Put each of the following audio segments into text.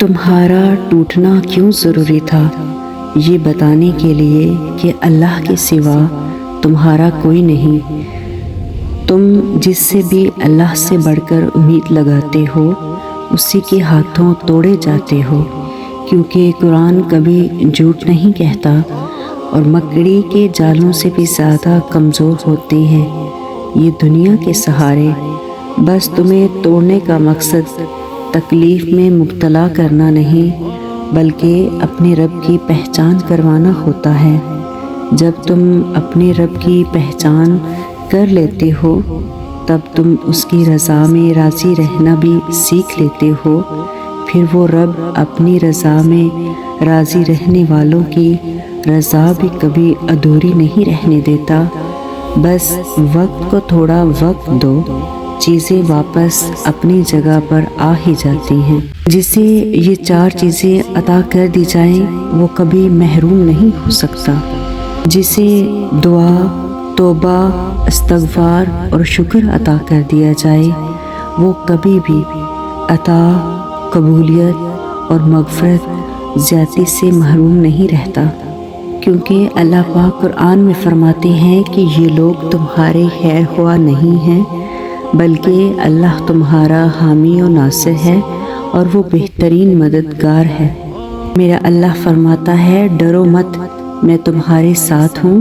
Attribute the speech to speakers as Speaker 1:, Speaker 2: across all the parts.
Speaker 1: تمہارا ٹوٹنا کیوں ضروری تھا؟ یہ بتانے کے لیے کہ اللہ کے سوا تمہارا کوئی نہیں۔ تم جس سے بھی اللہ سے بڑھ کر امید لگاتے ہو اسی کے ہاتھوں توڑے جاتے ہو، کیونکہ قرآن کبھی جھوٹ نہیں کہتا اور مکڑی کے جالوں سے بھی زیادہ کمزور ہوتے ہیں یہ دنیا کے سہارے۔ بس تمہیں توڑنے کا مقصد تکلیف میں مبتلا کرنا نہیں بلکہ اپنے رب کی پہچان کروانا ہوتا ہے۔ جب تم اپنے رب کی پہچان کر لیتے ہو تب تم اس کی رضا میں راضی رہنا بھی سیکھ لیتے ہو، پھر وہ رب اپنی رضا میں راضی رہنے والوں کی رضا بھی کبھی ادھوری نہیں رہنے دیتا۔ بس وقت کو تھوڑا وقت دو، چیزیں واپس اپنی جگہ پر آ ہی جاتی ہیں۔ جسے یہ چار چیزیں عطا کر دی جائیں وہ کبھی محروم نہیں ہو سکتا۔ جسے دعا، توبہ، استغفار اور شکر عطا کر دیا جائے وہ کبھی بھی عطا، قبولیت اور مغفرت زیادتی سے محروم نہیں رہتا، کیونکہ اللہ پاک قرآن میں فرماتے ہیں کہ یہ لوگ تمہارے خیر خواہ نہیں ہیں بلکہ اللہ تمہارا حامی و ناصر ہے اور وہ بہترین مددگار ہے۔ میرا اللہ فرماتا ہے ڈرو مت، میں تمہارے ساتھ ہوں،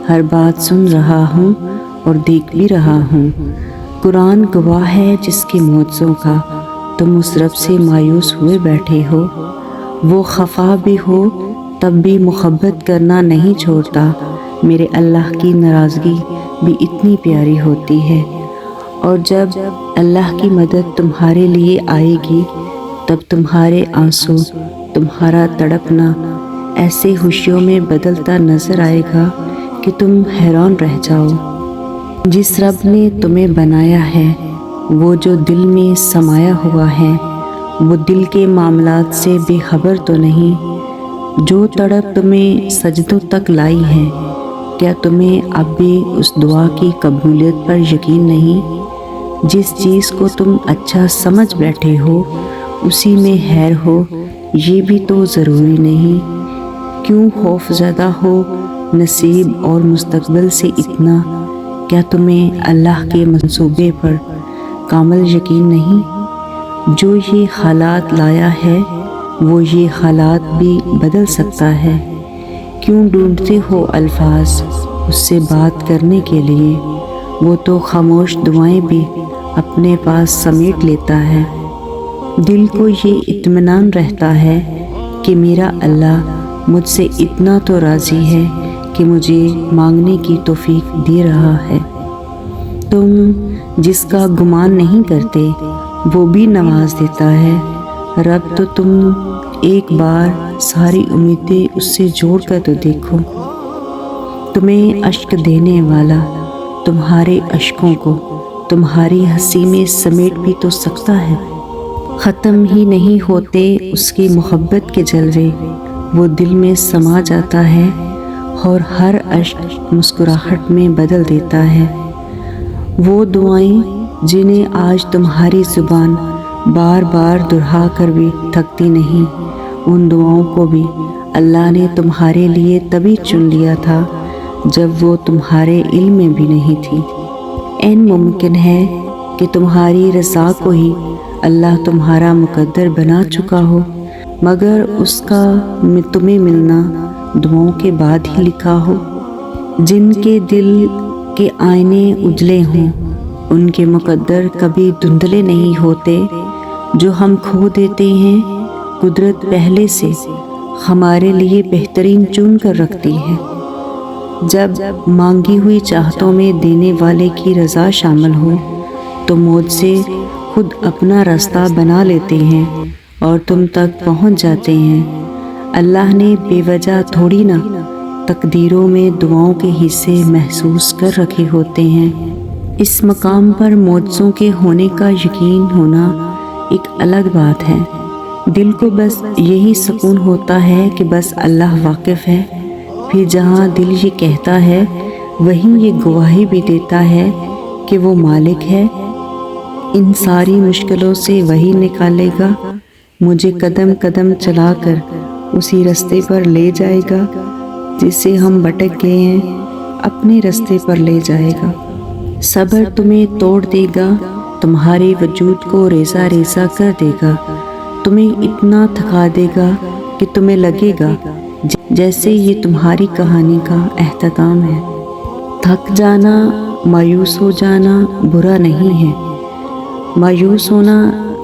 Speaker 1: ہر بات سن رہا ہوں اور دیکھ بھی رہا ہوں۔ قرآن گواہ ہے جس کے معجزوں کا تم اس رب سے مایوس ہوئے بیٹھے ہو، وہ خفا بھی ہو تب بھی محبت کرنا نہیں چھوڑتا۔ میرے اللہ کی ناراضگی بھی اتنی پیاری ہوتی ہے، اور جب اللہ کی مدد تمہارے لیے آئے گی تب تمہارے آنسو، تمہارا تڑپنا ایسے خوشیوں میں بدلتا نظر آئے گا کہ تم حیران رہ جاؤ۔ جس رب نے تمہیں بنایا ہے، وہ جو دل میں سمایا ہوا ہے، وہ دل کے معاملات سے بے خبر تو نہیں؟ جو تڑپ تمہیں سجدوں تک لائی ہے، کیا تمہیں اب بھی اس دعا کی قبولیت پر یقین نہیں؟ جس چیز کو تم اچھا سمجھ بیٹھے ہو اسی میں خیر ہو یہ بھی تو ضروری نہیں؟ کیوں خوف زدہ ہو نصیب اور مستقبل سے اتنا؟ کیا تمہیں اللہ کے منصوبے پر کامل یقین نہیں؟ جو یہ حالات لایا ہے وہ یہ حالات بھی بدل سکتا ہے۔ کیوں ڈھونڈتے ہو الفاظ اس سے بات کرنے کے لیے؟ وہ تو خاموش دعائیں بھی اپنے پاس سمیٹ لیتا ہے۔ دل کو یہ اطمینان رہتا ہے کہ میرا اللہ مجھ سے اتنا تو راضی ہے کہ مجھے مانگنے کی توفیق دے رہا ہے۔ تم جس کا گمان نہیں کرتے وہ بھی نواز دیتا ہے۔ رب تو تم ایک بار ساری امیدیں اس سے جوڑ کر تو دیکھو، تمہیں اشک دینے والا تمہارے اشکوں کو تمہاری ہنسی میں سمیٹ بھی تو سکتا ہے۔ ختم ہی نہیں ہوتے اس کی محبت کے جلوے، وہ دل میں سما جاتا ہے اور ہر اشک مسکراہٹ میں بدل دیتا ہے۔ وہ دعائیں جنہیں آج تمہاری زبان بار بار دہرا کر بھی تھکتی نہیں، ان دعاؤں کو بھی اللہ نے تمہارے لیے تبھی چن لیا تھا جب وہ تمہارے علم میں بھی نہیں تھی۔ عین ممکن ہے کہ تمہاری رضا کو ہی اللہ تمہارا مقدر بنا چکا ہو، مگر اس کا تمہیں ملنا دعاؤں کے بعد ہی لکھا ہو۔ جن کے دل کے آئینے اجلے ہوں ان کے مقدر کبھی دھندلے نہیں ہوتے۔ جو ہم کھو دیتے ہیں قدرت پہلے سے ہمارے لیے بہترین چن کر رکھتی ہے۔ جب مانگی ہوئی چاہتوں میں دینے والے کی رضا شامل ہو تو موج سے خود اپنا راستہ بنا لیتے ہیں اور تم تک پہنچ جاتے ہیں۔ اللہ نے بے وجہ تھوڑی نہ تقدیروں میں دعاؤں کے حصے محسوس کر رکھے ہوتے ہیں۔ اس مقام پر معجزوں کے ہونے کا یقین ہونا ایک الگ بات ہے۔ دل کو بس یہی سکون ہوتا ہے کہ بس اللہ واقف ہے۔ پھر جہاں دل یہ کہتا ہے وہیں یہ گواہی بھی دیتا ہے کہ وہ مالک ہے، ان ساری مشکلوں سے وہی نکالے گا مجھے قدم قدم چلا کر اسی رستے پر لے جائے گا جس سے ہم بھٹک گئے ہیں، اپنے رستے پر لے جائے گا۔ صبر تمہیں توڑ دے گا، تمہارے وجود کو ریزہ ریزہ کر دے گا، تمہیں اتنا تھکا دے گا کہ تمہیں لگے گا جیسے یہ تمہاری کہانی کا اختتام ہے۔ تھک جانا، مایوس ہو جانا برا نہیں ہے۔ مایوس ہونا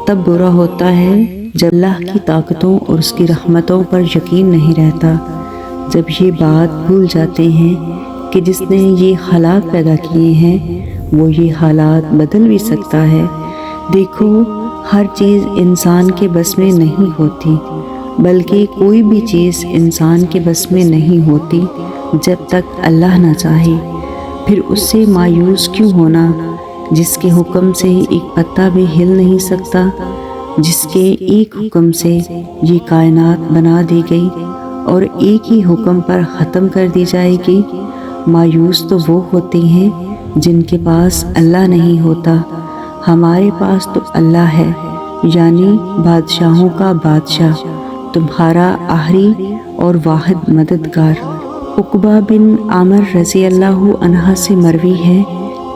Speaker 1: تب برا ہوتا ہے جب اللہ کی طاقتوں اور اس کی رحمتوں پر یقین نہیں رہتا، جب یہ بات بھول جاتے ہیں کہ جس نے یہ حالات پیدا کیے ہیں وہ یہ حالات بدل بھی سکتا ہے۔ دیکھو، ہر چیز انسان کے بس میں نہیں ہوتی، بلکہ کوئی بھی چیز انسان کے بس میں نہیں ہوتی جب تک اللہ نہ چاہے۔ پھر اس سے مایوس کیوں ہونا جس کے حکم سے ایک پتا بھی ہل نہیں سکتا، جس کے ایک حکم سے یہ کائنات بنا دی گئی اور ایک ہی حکم پر ختم کر دی جائے گی۔ مایوس تو وہ ہوتے ہیں جن کے پاس اللہ نہیں ہوتا۔ ہمارے پاس تو اللہ ہے، یعنی بادشاہوں کا بادشاہ، تمہارا آخری اور واحد مددگار۔ عقبہ بن عامر رضی اللہ عنہ سے مروی ہے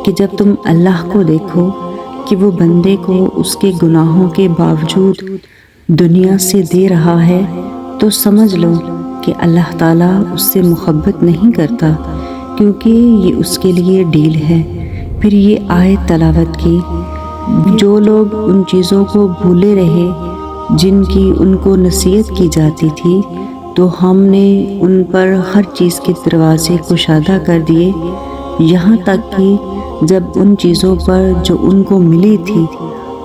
Speaker 1: کہ جب تم اللہ کو دیکھو کہ وہ بندے کو اس کے گناہوں کے باوجود دنیا سے دے رہا ہے تو سمجھ لو کہ اللہ تعالیٰ اس سے محبت نہیں کرتا، کیونکہ یہ اس کے لیے ڈیل ہے۔ پھر یہ آیت تلاوت کی، جو لوگ ان چیزوں کو بھولے رہے جن کی ان کو نصیحت کی جاتی تھی تو ہم نے ان پر ہر چیز کے دروازے کشادہ کر دیے، یہاں تک کہ جب ان چیزوں پر جو ان کو ملی تھی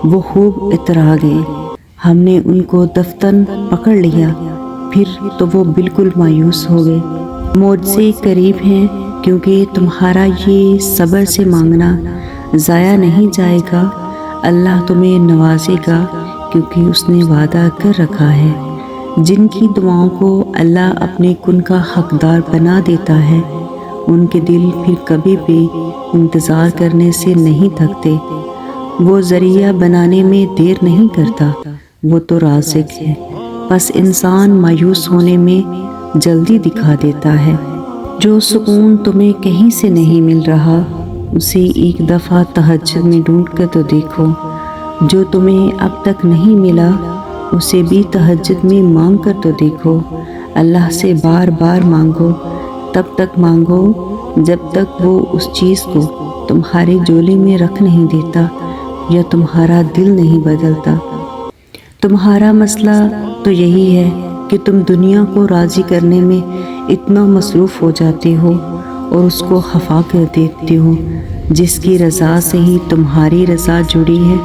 Speaker 1: وہ خوب اترا گئے، ہم نے ان کو دفتن پکڑ لیا، پھر تو وہ بالکل مایوس ہو گئے۔ معجزے قریب ہیں، کیونکہ تمہارا یہ صبر سے مانگنا ضائع نہیں جائے گا۔ اللہ تمہیں نوازے گا کیونکہ اس نے وعدہ کر رکھا ہے۔ جن کی دعاؤں کو اللہ اپنے کن کا حقدار بنا دیتا ہے ان کے دل پھر کبھی بھی انتظار کرنے سے نہیں تھکتے۔ وہ ذریعہ بنانے میں دیر نہیں کرتا، وہ تو رازق ہے، بس انسان مایوس ہونے میں جلدی دکھا دیتا ہے۔ جو سکون تمہیں کہیں سے نہیں مل رہا اسے ایک دفعہ تہجد میں ڈھونڈ کر تو دیکھو، جو تمہیں اب تک نہیں ملا اسے بھی تہجد میں مانگ کر تو دیکھو۔ اللہ سے بار بار مانگو، تب تک مانگو جب تک وہ اس چیز کو تمہارے جولی میں رکھ نہیں دیتا یا تمہارا دل نہیں بدلتا۔ تمہارا مسئلہ تو یہی ہے کہ تم دنیا کو راضی کرنے میں اتنا مصروف ہو جاتے ہو اور اس کو خفا کر دیتے ہو جس کی رضا سے ہی تمہاری رضا جڑی ہے۔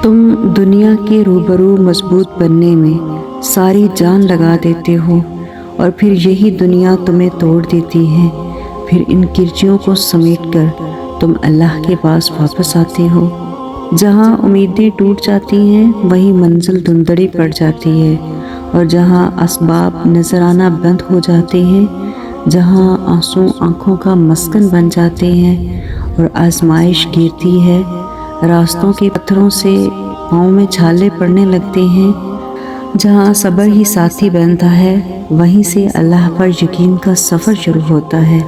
Speaker 1: تم دنیا کے روبرو مضبوط بننے میں ساری جان لگا دیتے ہو اور پھر یہی دنیا تمہیں توڑ دیتی ہے۔ پھر ان کرچیوں کو سمیٹ کر تم اللہ کے پاس واپس آتے ہو۔ جہاں امیدیں ٹوٹ جاتی ہیں وہیں منزل دھندڑی پڑ جاتی ہے، اور جہاں اسباب نظر آنا بند ہو جاتے ہیں، جہاں آنسو آنکھوں کا مسکن بن جاتے ہیں اور آزمائش گرتی ہے، راستوں کے پتھروں سے پاؤں میں چھالے پڑنے لگتے ہیں، جہاں صبر ہی ساتھی بنتا ہے وہیں سے اللہ پر یقین کا سفر شروع ہوتا ہے۔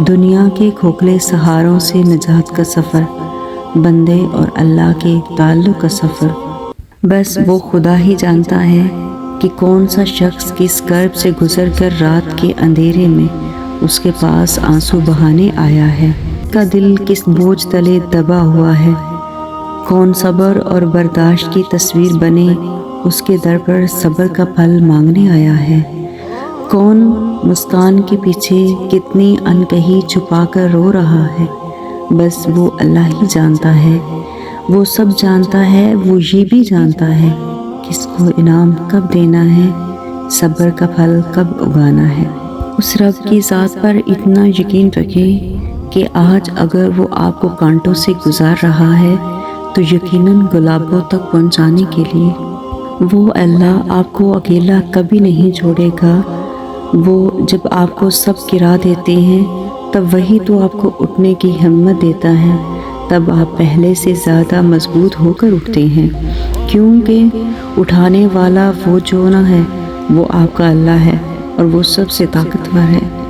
Speaker 1: دنیا کے کھوکھلے سہاروں سے نجات کا سفر، بندے اور اللہ کے تعلق کا سفر، بس وہ خدا ہی جانتا ہے کہ کون سا شخص کس کرب سے گزر کر رات کے اندھیرے میں اس کے پاس آنسو بہانے آیا ہے، کا دل کس بوجھ تلے دبا ہوا ہے، کون صبر اور برداشت کی تصویر بنے اس کے در پر صبر کا پھل مانگنے آیا ہے، کون مسکان کے پیچھے کتنی انکہی چھپا کر رو رہا ہے، بس وہ اللہ ہی جانتا ہے۔ وہ سب جانتا ہے، وہ یہ بھی جانتا ہے کس کو انعام کب دینا ہے، صبر کا پھل کب اگانا ہے۔ اس رب کی ذات پر اتنا یقین رکھیں کہ آج اگر وہ آپ کو کانٹوں سے گزار رہا ہے تو یقیناً گلابوں تک پہنچانے کے لیے وہ اللہ آپ کو اکیلا کبھی نہیں چھوڑے گا۔ وہ جب آپ کو سب گرا دیتے ہیں تب وہی تو آپ کو اٹھنے کی ہمت دیتا ہے، تب آپ پہلے سے زیادہ مضبوط ہو کر اٹھتے ہیں، کیونکہ اٹھانے والا وہ جو نہ ہے وہ آپ کا اللہ ہے اور وہ سب سے طاقتور ہے۔